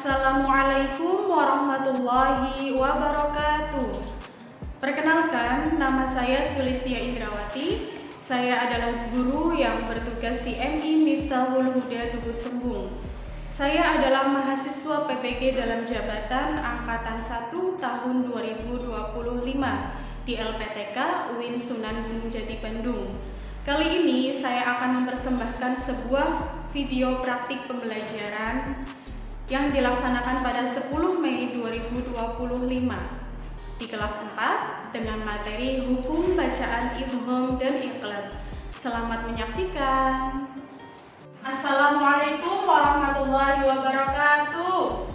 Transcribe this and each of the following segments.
Assalamualaikum warahmatullahi wabarakatuh. Perkenalkan, nama saya Sulistia Indrawati. Saya adalah guru yang bertugas di MI Miftahul Huda Dukuh Sembung. Saya adalah mahasiswa PPG dalam jabatan Angkatan 1 tahun 2025 di LPTK UIN Sunan Gunung Jati Bandung. Kali ini saya akan mempersembahkan sebuah video praktik pembelajaran yang dilaksanakan pada 10 Mei 2025 di kelas 4 dengan materi hukum bacaan idgham dan iqlab. Selamat menyaksikan. Assalamualaikum warahmatullahi wabarakatuh.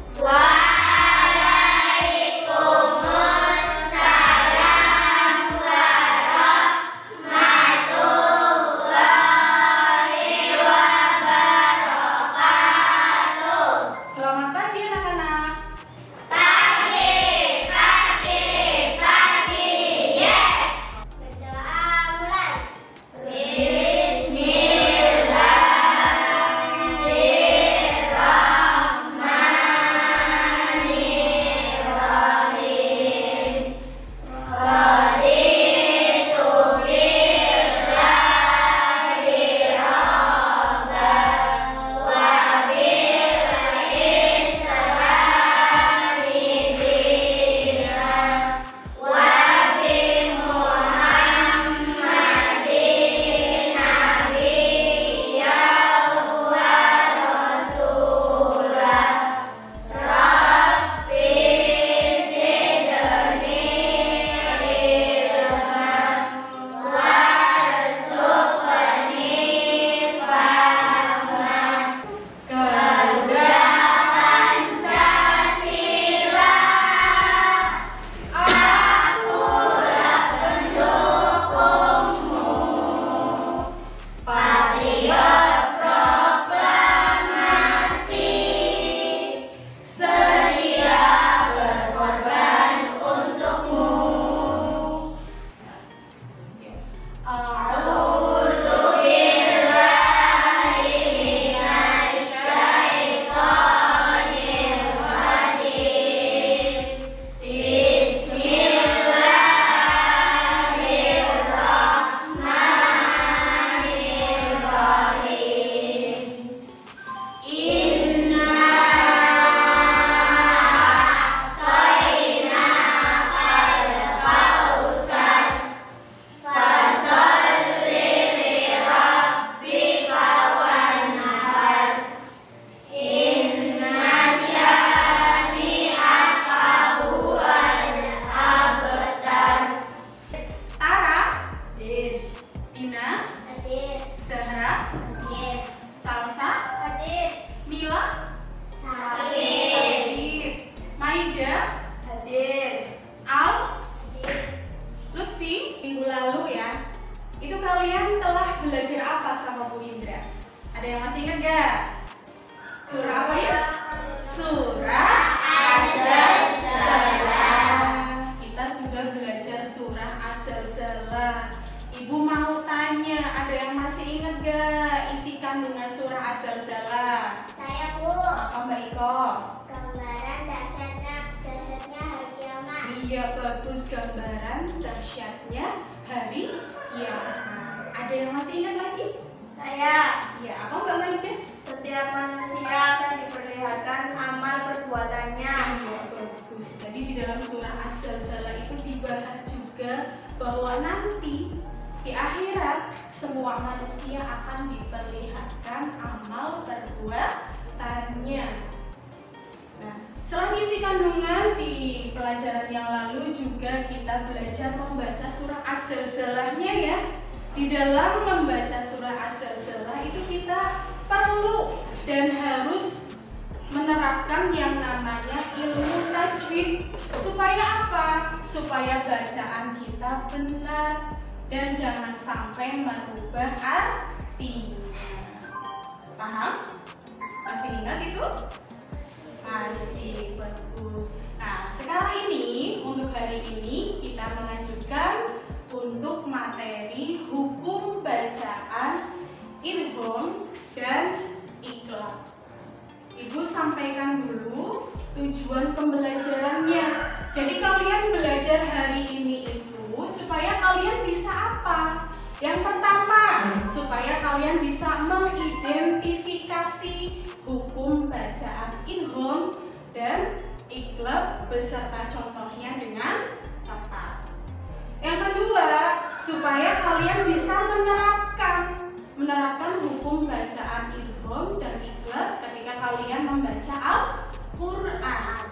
Selamat pagi anak-anak. Zahra, Salsa, Mila, Maida, Al, Lutfi. Minggu lalu ya, itu kalian telah belajar apa sama Bu Indra? Ada yang masih ingat gak? Surah apa ya? Surah Az-Zalzalah. Kita sudah belajar surah Az-Zalzalah. Ibu mau tanya, ada yang masih ingat gak isi kandungan surah Az-Zalzalah? Saya, Bu. Apa Mbak Iko? Gambaran dahsyatnya hari kiamat. Iya, bagus, gambaran dahsyatnya hari kiamat. Ada yang masih ingat lagi? Saya. Iya, apa Mbak Maida? Setiap manusia akan diperlihatkan amal perbuatannya. Iya, bagus. Jadi di dalam surah Az-Zalzalah itu dibahas juga bahwa nanti di akhirat semua manusia akan diperlihatkan amal perbuatannya. Nah, selain isi kandungan di pelajaran yang lalu juga kita belajar membaca surah Az-Zalzalahnya ya. Di dalam membaca surah Az-Zalzalah itu kita perlu dan harus menerapkan yang namanya ilmu tajwid. Supaya apa? Supaya bacaan kita benar dan jangan sampai merubah artinya. Paham? Masih ingat itu? Masih, bagus. Nah, sekarang ini untuk hari ini kita mengajukan untuk materi hukum bacaan idgham dan iqlab. Ibu sampaikan dulu tujuan pembelajarannya. Jadi kalian belajar hari ini itu supaya kalian bisa apa? Yang pertama, supaya kalian bisa mengidentifikasi hukum bacaan idgham dan iqlab beserta contohnya dengan tepat. Yang kedua, supaya kalian bisa menerapkan hukum bacaan idgham dan iqlab ketika kalian membaca Al-Qur'an.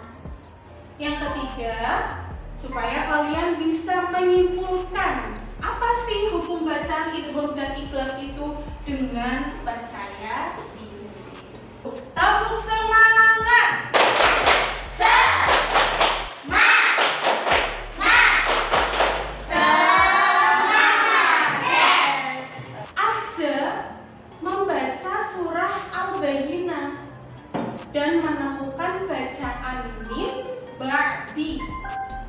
Yang ketiga, supaya kalian bisa menyimpulkan apa sih hukum bacaan idgham dan iqlab itu dengan percaya diri. Tepuk semangat! Membaca surah Al-Bayyinah dan menemukan bacaan mim ba'di,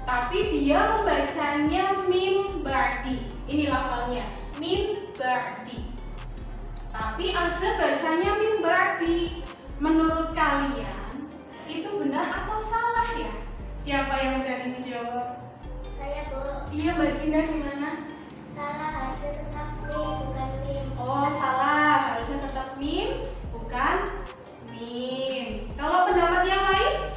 tapi dia membacanya mim ba'di. Ini lafalnya mim ba'di, tapi Azza bacanya mim ba'di. Menurut kalian itu benar atau salah ya? Siapa yang berani menjawab? Saya, Bu. Iya, Mbak Gina, gimana? Salah, harusnya tetap mim, bukan mim. Oh, salah, harusnya tetap mim, bukan mim. Kalau pendapat yang lain?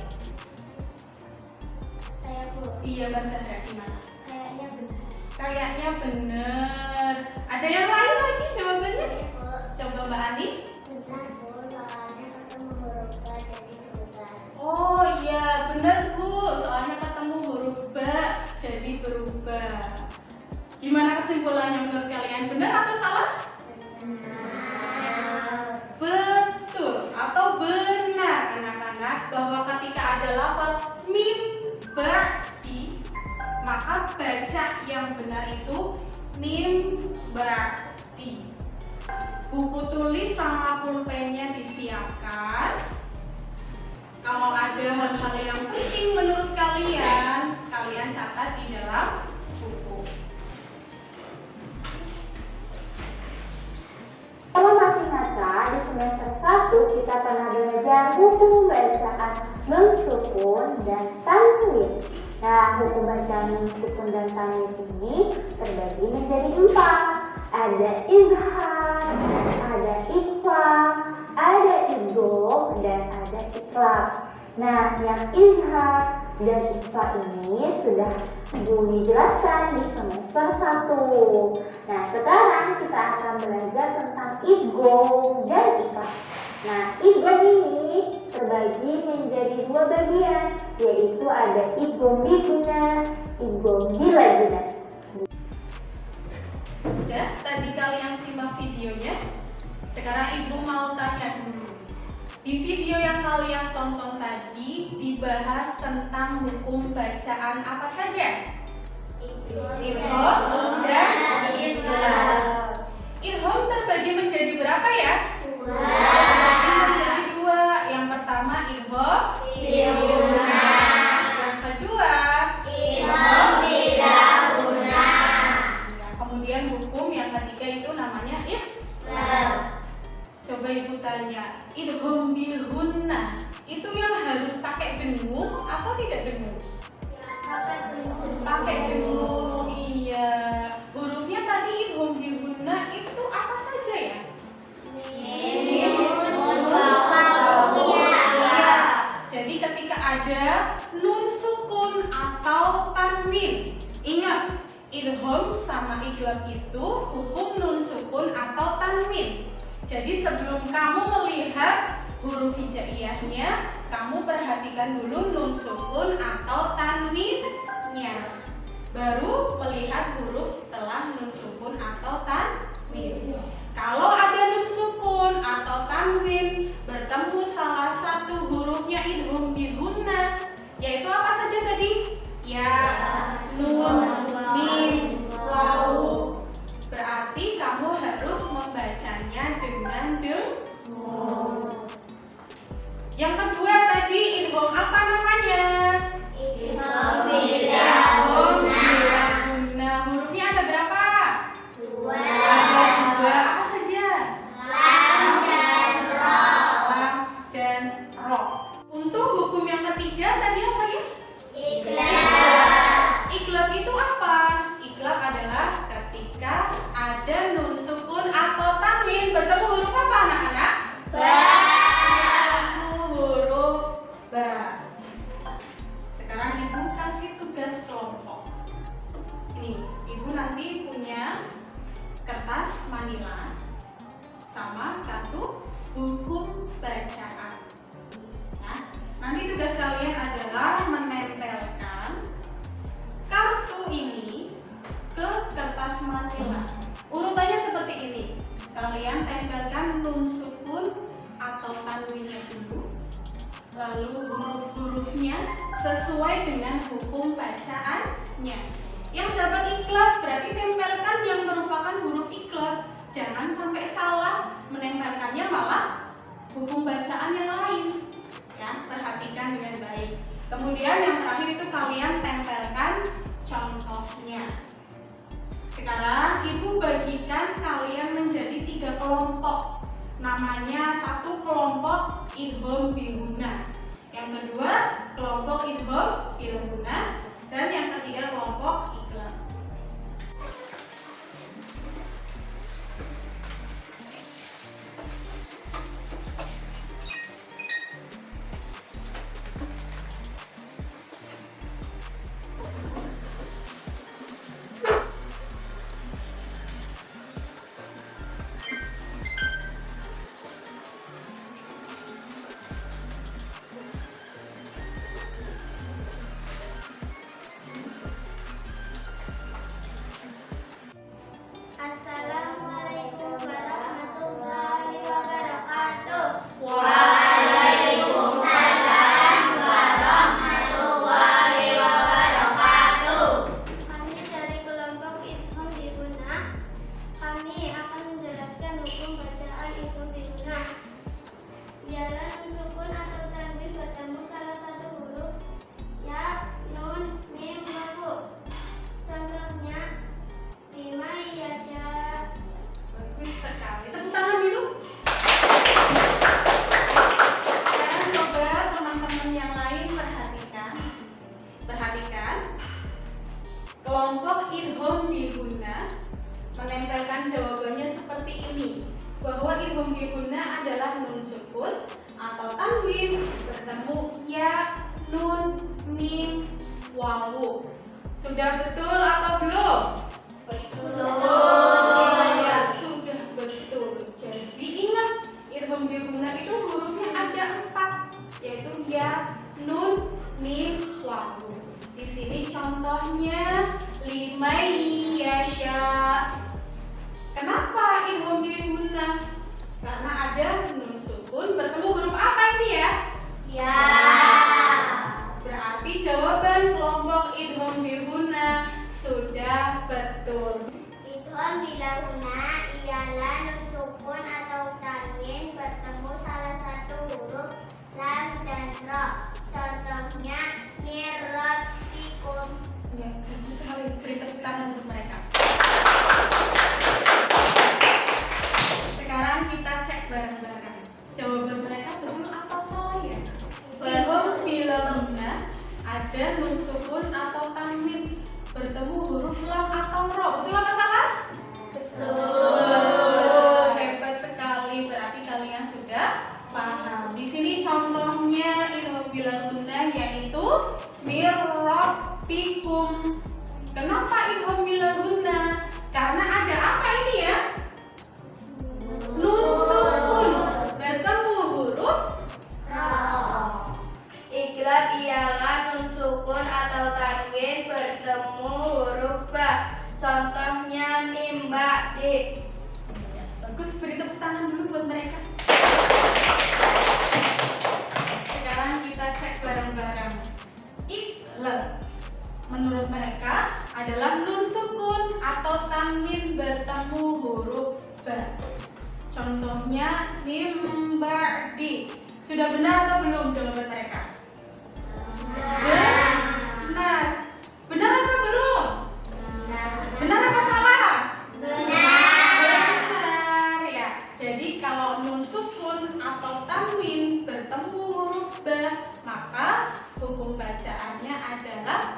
Saya, Bu. Iya, Mbak Sandra, gimana? Kayaknya benar. Kayaknya bener. Ada yang lain lagi jawabannya? Saya, Bu. Coba Mbak Ani. Benar, Bu. Soalnya ketemu huruf ba jadi berubah. Oh iya, bener Bu. Soalnya ketemu huruf ba jadi berubah. Gimana kesimpulannya menurut kalian? Benar atau salah? Benar. Betul atau benar anak-anak bahwa ketika ada lafal mim ba'di, maka baca yang benar itu mim ba'di. Buku tulis sama pulpennya disiapkan. Kalau ada hal-hal yang penting menurut kalian, kalian catat di dalam buku. Kalau masih ingat, di semester 1 kita pernah belajar hukum bacaan nun sukun dan tanwin. Nah, hukum bacaan nun sukun dan tanwin ini terbagi menjadi 4. Ada izhar, ada ikhfa, ada idgham, dan ada iqlab. Nah, yang izhar dan ikhfa ini sudah Buni jelaskan di semester 1. Nah, sekarang kita akan belajar tentang idgham dan iqlab. Nah, idgham ini terbagi menjadi 2 bagian, yaitu ada idgham bi gunnah, idgham bila gunnah. Udah, tadi kalian simak videonya. Sekarang Ibu mau tanya dulu. Di video yang kalian tonton tadi dibahas tentang hukum bacaan apa saja? Idgham dan iqlab. Idgham terbagi menjadi berapa ya? 2. Terbagi menjadi 2. Yang pertama idgham yang kedua Idgham bila gunnah. kemudian hukum yang ketiga itu namanya iqlab. Coba Ibu tanya, idgham bil gunnah itu yang harus pakai dengung atau tidak dengung? Pakai dengung. Iya. Hurufnya tadi idgham bil gunnah itu apa saja ya? Mim, nun, waw, ya. Jadi ketika ada nun sukun atau tanwin, ingat idgham sama iqlab itu hukum nun sukun atau tanwin. Jadi sebelum kamu melihat huruf hijaiyahnya, kamu perhatikan dulu nun sukun atau tanwinnya. Baru melihat huruf setelah nun sukun atau tanwin. Kalau ada nun sukun atau tanwin bertemu salah satu hurufnya idgham bi gunnah, yaitu apa saja tadi? Ya, nun, mim, waw. Berarti kamu harus membacanya dengan dengung. Yang kedua tadi idgham apa namanya? Idgham bila Gunnah. gunnah. Hurufnya ada berapa? 2. Ada 2. Apa saja? Lam dan ro. Lam dan ro. Untuk hukum yang ketiga Yulistiya tadi apa ya? Ikhlas. Iklab itu apa? Iklab adalah ketika ada nun sukun atau tanwin bertemu huruf apa anak-anak? Ba. Bertemu huruf ba. Sekarang ibu kasih tugas kelompok. Nih, ibu nanti punya kertas manila sama kartu hukum bacaan. Nah, nanti tugas kalian adalah menempelkan kartu ini ke kertas manila. Urutannya seperti ini. Kalian tempelkan nun sukun atau tanwinnya dulu, lalu huruf-hurufnya sesuai dengan hukum bacaannya. Yang dapat iklab berarti tempelkan yang merupakan huruf iklab. Jangan sampai salah menempelkannya, malah hukum bacaan yang lain. Ya, perhatikan dengan baik. Kemudian yang terakhir itu kalian tempelkan contohnya. Sekarang ibu bagikan kalian menjadi 3 kelompok. Namanya satu kelompok idgham biguna, yang kedua kelompok idgham bilguna, dan yang ketiga kelompok iklab. Assalamualaikum warahmatullahi wabarakatuh. Waalaikumsalam warahmatullahi wabarakatuh. Kami dari kelompok idgham biguna. Kami akan menjelaskan hukum bacaan idgham biguna. Ialah nun sukun atau tanwin bertemu salah satu huruf ya, nun, mim, wawu. Contohnya lima yasya. Bagus sekali. Tepuk tangan dulu. Sekarang coba teman-teman yang lain perhatikan. Perhatikan. Kelompok idgham biguna menempelkan jawabannya seperti ini. Bahwa idgham biguna adalah nun sukun atau tanwin bertemu ya, nun, mim, wawu. Sudah betul atau belum? Ya, sudah betul. Jadi ingat, idgham biguna itu hurufnya ada 4, yaitu ya, nun, mim, wawu. Di sini contohnya lima yasya. Kenapa idgham biguna? Karena ada nun sukun bertemu huruf apa ini ya? Ya. Berarti jawaban kelompok idgham biguna sudah betul. Idgham bilaguna ialah nun sukun atau tanwin bertemu salah satu huruf lam dan ro. Contohnya mirrabbikum. Ya, bagus sekali. Beri tepuk tangan untuk mereka. Sekarang kita cek bareng-bareng. Jawaban mereka betul atau salah ya? Idgham bilaguna ada nun sukun atau tanwin bertemu huruf lam atau ro. Betul atau salah? Betul. Hebat sekali. Berarti kalian sudah paham. Di sini contohnya idgham bilaguna yaitu mirrabbikum. Kenapa idgham bilaguna? Karena ada apa ini ya? Nun sukun bertemu huruf Iklab ialah nun sukun atau tanwin bertemu huruf ba. Contohnya mim, ba, di. bagus. Beri tepuk tangan dulu buat mereka. Sekarang kita cek bareng-bareng. Iklab menurut mereka adalah nun sukun atau tanwin bertemu huruf ba. Contohnya mim, ba, di. Sudah benar atau belum jawaban mereka? Benar. Benar atau belum? Benar apa salah? Benar ya. Jadi kalau nun sukun atau tanwin bertemu huruf ba, maka hukum hukum bacaannya adalah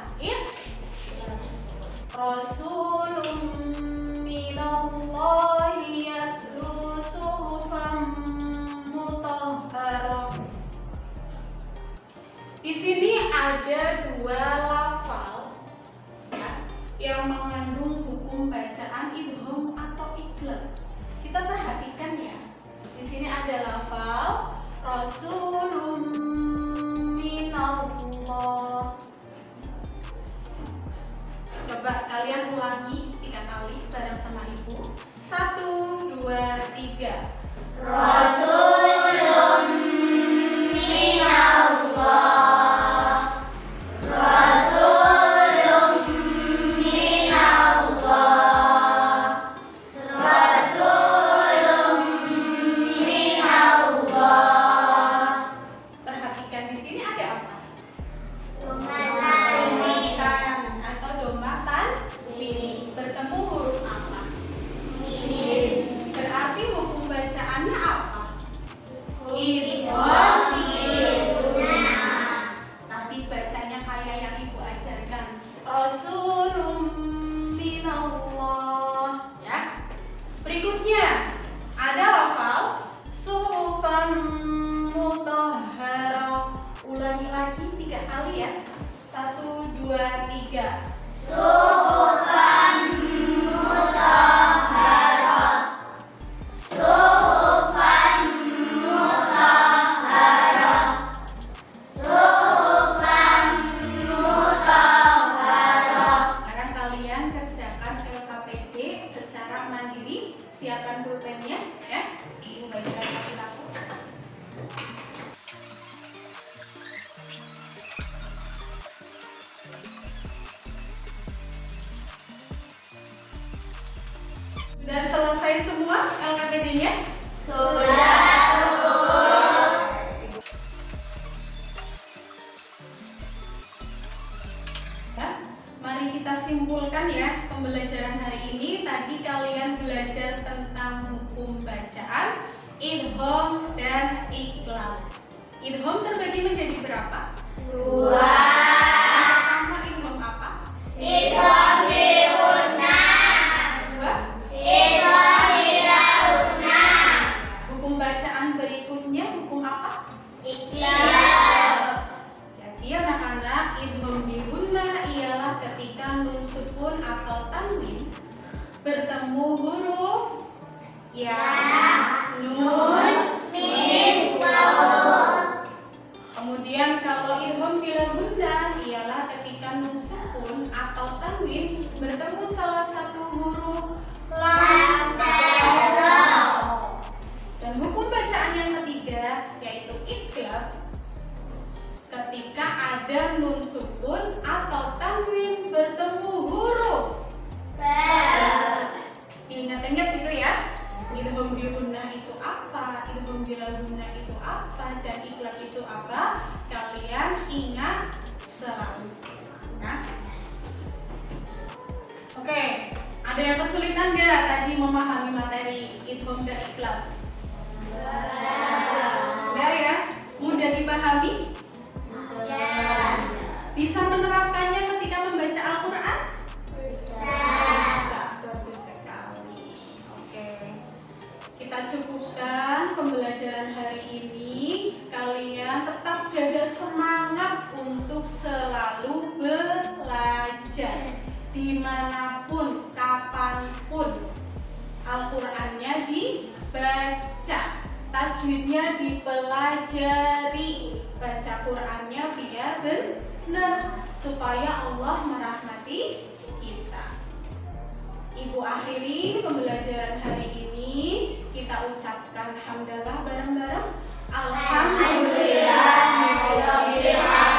Rasulun minallahi yatlu suhufan mutahharah. Di sini ada dua lafal ya, yang mengandung hukum bacaan idgham atau iqlab. Kita perhatikan ya. Di sini ada lafal Rasulun minallah. Coba kalian ulangi 3 kali bareng sama ibu. 1, 2, 3. Rasulun minallah. Rasulun minallah. Rasulun minallah. Perhatikan di sini ada apa? Jumatan Atau domatan bertemu huruf apa? Berarti hukum bacaannya apa? Idgham. Nanti bacanya kayak yang ibu ajarkan. Rasulun minallah. Ya. Berikutnya ada lafal suhufan mutahharah. Ulangi lagi 3 kali ya. 1, 2, 3. Suhufan mutahharah. Suhufan mutahharah. Suhufan mutahharah. Sekarang kalian kerjakan LKPD secara mandiri. Siapkan pulpennya ya. Ibu bagikan satu-satu. Sudah selesai semua LKPD-nya? Sudah. Ya, mari kita simpulkan ya pembelajaran hari ini. Tadi kalian belajar tentang hukum bacaan, idgham dan iqlab. Idgham terbagi menjadi berapa? 2. Pertama idgham apa? Idgham birunna. Kedua, Idgham birunna. hukum bacaan berikutnya hukum apa? Iqlab. Jadi anak-anak, idgham birunna ialah ketika nun sukun atau tanwin bertemu huruf ya, nun, Mim, waw. Kemudian kalau idgham bila bunda ialah ketika nun sukun atau tanwin bertemu salah satu huruf lam dan ra. Dan hukum bacaan yang ketiga yaitu iqlab ketika ada nun sukun atau tanwin bertemu huruf. Ingat-ingat itu ya. Idgham birunna itu apa? Idgham bila bunda itu apa? Dan iqlab itu apa? Kalian ingat selalu. Ya. Oke, ada yang kesulitan nggak tadi memahami materi idgham dan iqlab? Enggak ya? Mudah dipahami? Bisa menerapkannya ketika membaca Al-Quran? Bagus sekali. Oke, kita cukupkan pembelajaran hari ini. Kalian tetap jaga semangat untuk selalu belajar dimanapun, kapanpun. Al-Qurannya dibaca, tajwidnya dipelajari, baca Qurannya biar benar supaya Allah merahmati kita. Ibu akhiri pembelajaran hari ini. Kita ucapkan hamdalah bareng-bareng. Alhamdulillah.